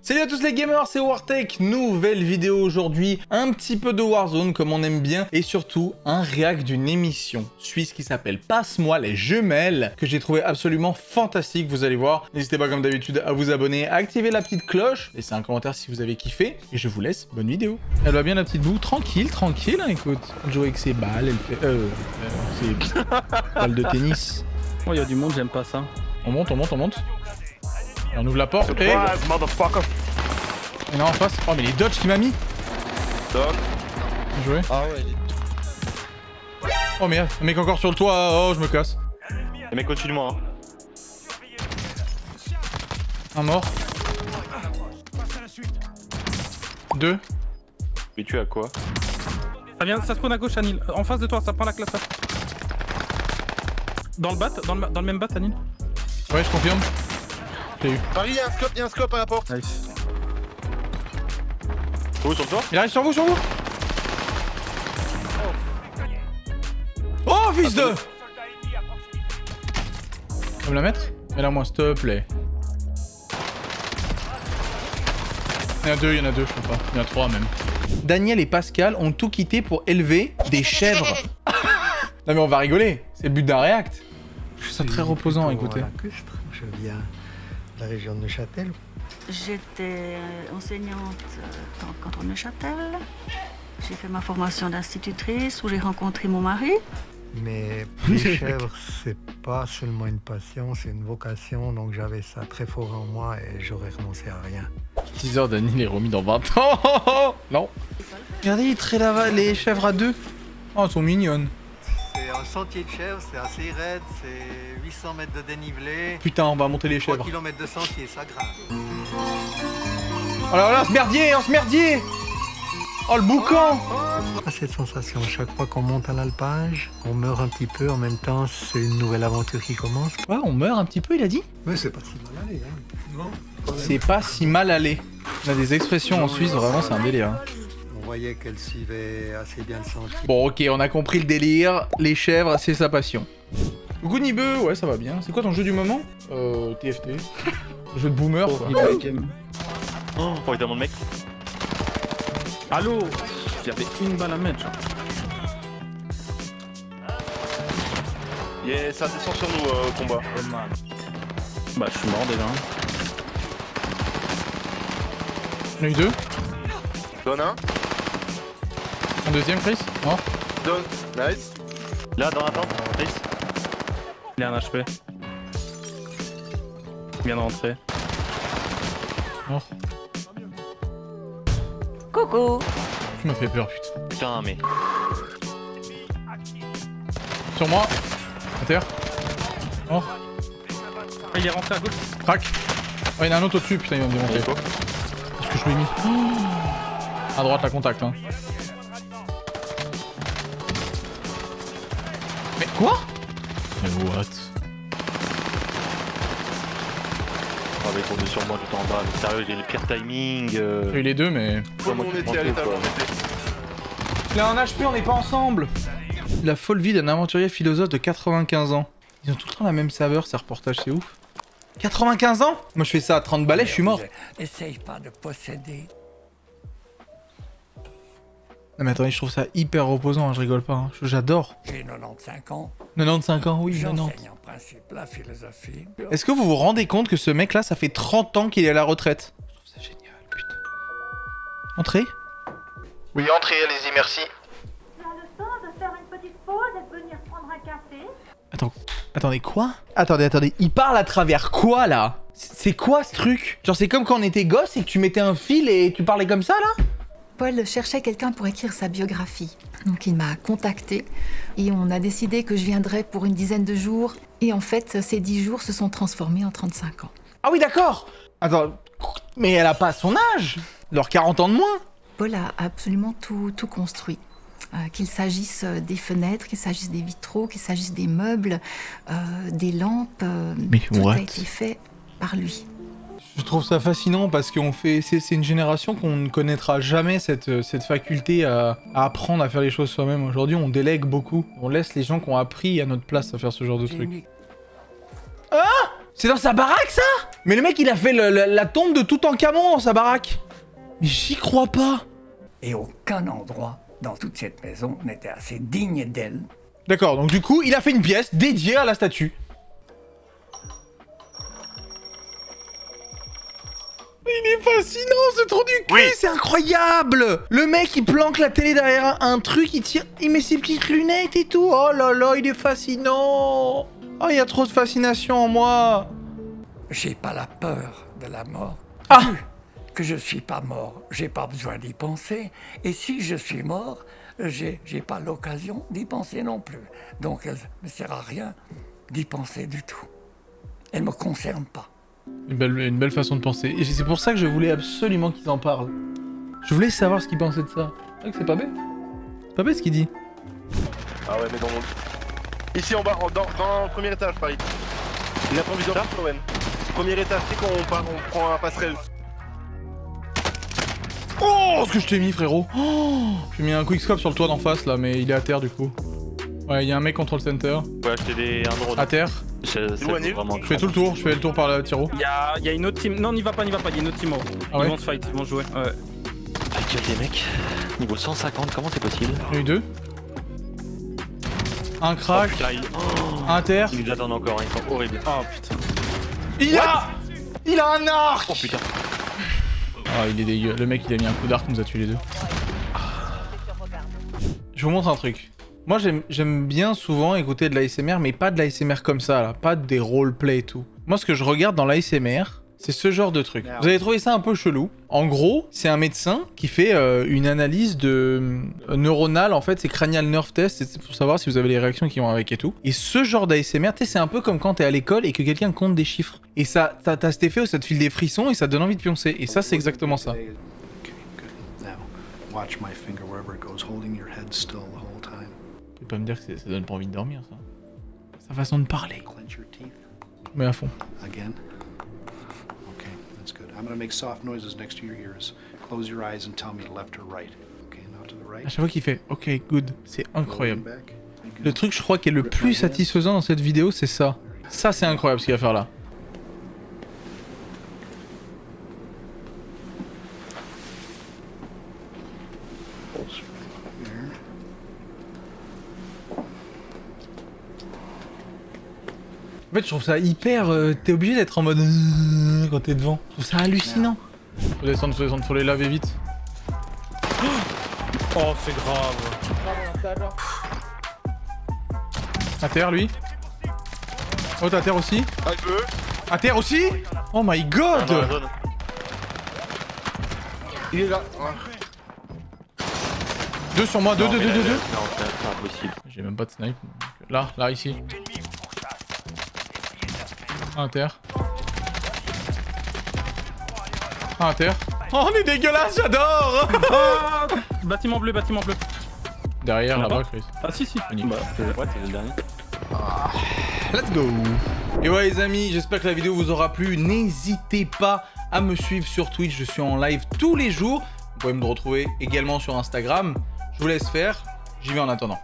Salut à tous les gamers, c'est Wartech, nouvelle vidéo aujourd'hui, un petit peu de Warzone comme on aime bien et surtout un react d'une émission suisse qui s'appelle Passe-moi les jumelles que j'ai trouvé absolument fantastique, vous allez voir. N'hésitez pas comme d'habitude à vous abonner, à activer la petite cloche, laissez un commentaire si vous avez kiffé et je vous laisse, bonne vidéo. Elle va bien la petite boue, tranquille, hein, écoute. Elle joue avec ses balles, elle fait... ses balles de tennis. Oh, il y a du monde, j'aime pas ça. On monte. Et on ouvre la porte et... Il y en a en face. Oh mais les dodges qu'il m'a mis. Down. Bien joué. Ah ouais. Oh merde, un mec encore sur le toit. Oh je me casse. Les mecs au-dessus de moi. Un mort. Deux. Mais tu es à quoi? Ça spawn à gauche, Anil. En face de toi, ça prend la classe. Dans le bat, dans le même bat, Anil. Ouais, je confirme. J'ai eu. Paris, il y a un scope à la porte. Nice. Où sur toi? Il arrive sur vous. Oh fils de... Tu peux me la mettre? Mets-la moi s'il te plaît. Il y en a deux, je crois pas. Il y en a trois même. Daniel et Pascal ont tout quitté pour élever des chèvres. Non mais on va rigoler, c'est le but d'un react. Je trouve ça très reposant, écoutez. Je viens de la région de Neuchâtel. J'étais enseignante dans le canton de Neuchâtel. J'ai fait ma formation d'institutrice où j'ai rencontré mon mari. Mais les chèvres, c'est pas seulement une passion, c'est une vocation. Donc j'avais ça très fort en moi et j'aurais renoncé à rien. Teaser Daniel est remis dans 20 ans. Non. Regardez, il traite les chèvres à deux. Oh, elles sont mignonnes. C'est un sentier de chèvres, c'est assez raide, c'est 800 mètres de dénivelé. Putain, on va monter les 3 chèvres. km de sentier, ça grimpe. Oh là là, ce merdier, Oh le boucan. Cette sensation, chaque fois qu'on monte à l'alpage, on meurt un petit peu, en même temps c'est une nouvelle aventure qui commence. Ouais, on meurt un petit peu, il a dit. Mais c'est pas si mal allé, hein. Non. C'est pas si mal allé. On a des expressions en Suisse, vraiment c'est un délire. Hein. On voyait qu'elle suivait assez bien le sentier. Bon ok, on a compris le délire. Les chèvres, c'est sa passion. Coucou Nibeux, ouais ça va bien. C'est quoi ton jeu du moment? TFT. Jeu de boomer quoi. Oh, il tellement de mecs. Allô? J'avais une balle à mettre. Genre. Yeah, ça descend sur nous au combat. Bah, je suis mort déjà. On a eu deux. Donne un. Un deuxième, Chris? Non. Donne. Nice. Là, dans la tente, Chris. Il y a un HP. Il vient de rentrer. Mort. Coucou. Tu m'as fait peur, putain. Putain, mais. Sur moi. À terre. Mort. Ah, il est rentré à gauche. Crac. Oh, il y en a un autre au-dessus, putain, il va me démonter. Qu'est-ce que je lui ai mis? À droite, la contact, hein. Mais quoi? Mais what? Oh, mais il tourne sur moi tout en bas. Mais sérieux, j'ai le pire timing. J'ai eu les deux, mais... Comment on était à l'état où on était? Il a un HP, on n'est pas ensemble. La folle vie d'un aventurier philosophe de 95 ans. Ils ont tout le temps la même saveur, ces reportages, c'est ouf. 95 ans? Moi je fais ça à 30 balais, je suis mort. Essaye pas de posséder. Non mais attendez, je trouve ça hyper reposant, hein, je rigole pas. Hein. J'adore. J'ai 95 ans. 95 ans, oui, 90. J'enseigne en principe la philosophie. Est-ce que vous vous rendez compte que ce mec-là, ça fait 30 ans qu'il est à la retraite? Je trouve ça génial, putain. Entrez? Oui, entrez, allez-y, merci. Tu as le temps de faire une petite pause et de venir prendre un café? Attendez, quoi? Attendez, il parle à travers quoi, là? C'est quoi, ce truc? Genre, c'est comme quand on était gosse et que tu mettais un fil et tu parlais comme ça, là? Paul cherchait quelqu'un pour écrire sa biographie. Donc il m'a contacté et on a décidé que je viendrais pour une dizaine de jours. Et en fait, ces 10 jours se sont transformés en 35 ans. Ah oui, d'accord. Attends, mais elle a pas son âge. Leurs 40 ans de moins. Paul a absolument tout construit. Qu'il s'agisse des fenêtres, qu'il s'agisse des vitraux, qu'il s'agisse des meubles, des lampes. Mais tout what? a été fait par lui. Je trouve ça fascinant parce qu'on fait, c'est une génération qu'on ne connaîtra jamais cette faculté à apprendre à faire les choses soi-même. Aujourd'hui, on délègue beaucoup. On laisse les gens qui ont appris à notre place à faire ce genre de trucs. Ah! C'est dans sa baraque, ça? Mais le mec, il a fait la tombe de Toutankhamon dans sa baraque. Mais j'y crois pas. Et aucun endroit dans toute cette maison n'était assez digne d'elle. D'accord, donc du coup, il a fait une pièce dédiée à la statue. Il est fascinant ce trou du cul, c'est incroyable. Le mec, il planque la télé derrière un truc, il tire, il met ses petites lunettes et tout. Oh là là, il est fascinant. Oh, il y a trop de fascination en moi. J'ai pas la peur de la mort. Ah. Vu que je suis pas mort, j'ai pas besoin d'y penser. Et si je suis mort, j'ai pas l'occasion d'y penser non plus. Donc elle ne sert à rien d'y penser du tout. Elle me concerne pas. Une belle façon de penser. Et c'est pour ça que je voulais absolument qu'ils en parlent. Je voulais savoir ce qu'ils pensaient de ça. C'est vrai que c'est pas bête. C'est pas bête ce qu'il dit. Ah ouais, mais dans mon... Ici en bas, dans le premier étage, Paris. Il a ton vision là, Owen. Premier étage, c'est qu'on on prend un passerelle. Oh, ce que je t'ai mis, frérot. Oh, j'ai mis un quickscope sur le toit d'en face, là, mais il est à terre, du coup. Ouais, il y a un mec control center. Faut acheter un drone. À terre. Vraiment... Je fais tout le tour, je fais le tour par le tiro. Il y a une autre team. Non, n'y va pas, il y a une autre team. Ah ouais. Ils vont se fight, ils vont jouer. Ouais. Actuel des mecs. Niveau 150, comment c'est possible? Il y en a eu deux. Un crack. Oh, putain, un terre. Ils nous attendent encore, ils sont horribles. Oh putain. Il a un arc. Oh putain. Ah, il est dégueu. Le mec, il a mis un coup d'arc, nous a tué les deux. Je vous montre un truc. Moi, j'aime bien souvent écouter de l'ASMR, mais pas de l'ASMR comme ça, là. Pas des roleplay et tout. Moi, ce que je regarde dans l'ASMR, c'est ce genre de truc. Vous avez trouvé ça un peu chelou. En gros, c'est un médecin qui fait une analyse de neuronale, en fait, c'est cranial nerve test, c'est pour savoir si vous avez les réactions qui vont avec et tout. Et ce genre d'ASMR, tu sais, c'est un peu comme quand t'es à l'école et que quelqu'un compte des chiffres. Et ça, t'as cet effet où ça te file des frissons et ça te donne envie de pioncer. Et ça, c'est exactement ça. Tu peux pas me dire que ça donne pas envie de dormir, ça. Sa façon de parler. Mais à fond. À chaque fois qu'il fait OK, good, c'est incroyable. Le truc, je crois, qui est le plus satisfaisant dans cette vidéo, c'est ça. Ça, c'est incroyable ce qu'il va faire là. En fait, je trouve ça hyper... t'es obligé d'être en mode... quand t'es devant. Je trouve ça hallucinant. Faut descendre, faut les laver vite. Oh, c'est grave. À terre, lui. Oh, t'es à terre aussi. Ah, je veux. À terre aussi. Oh my god. Il est là. Deux sur moi, deux. Non, c'est impossible. J'ai même pas de snipe. Là, ici. Un à terre. Un à terre. Oh, on est dégueulasse, j'adore. Ah, bâtiment bleu, bâtiment bleu. Derrière, là-bas, Chris. Ah si. Bah, c'est le dernier. Let's go. Et ouais les amis, j'espère que la vidéo vous aura plu. N'hésitez pas à me suivre sur Twitch, je suis en live tous les jours. Vous pouvez me retrouver également sur Instagram. Je vous laisse faire, j'y vais en attendant.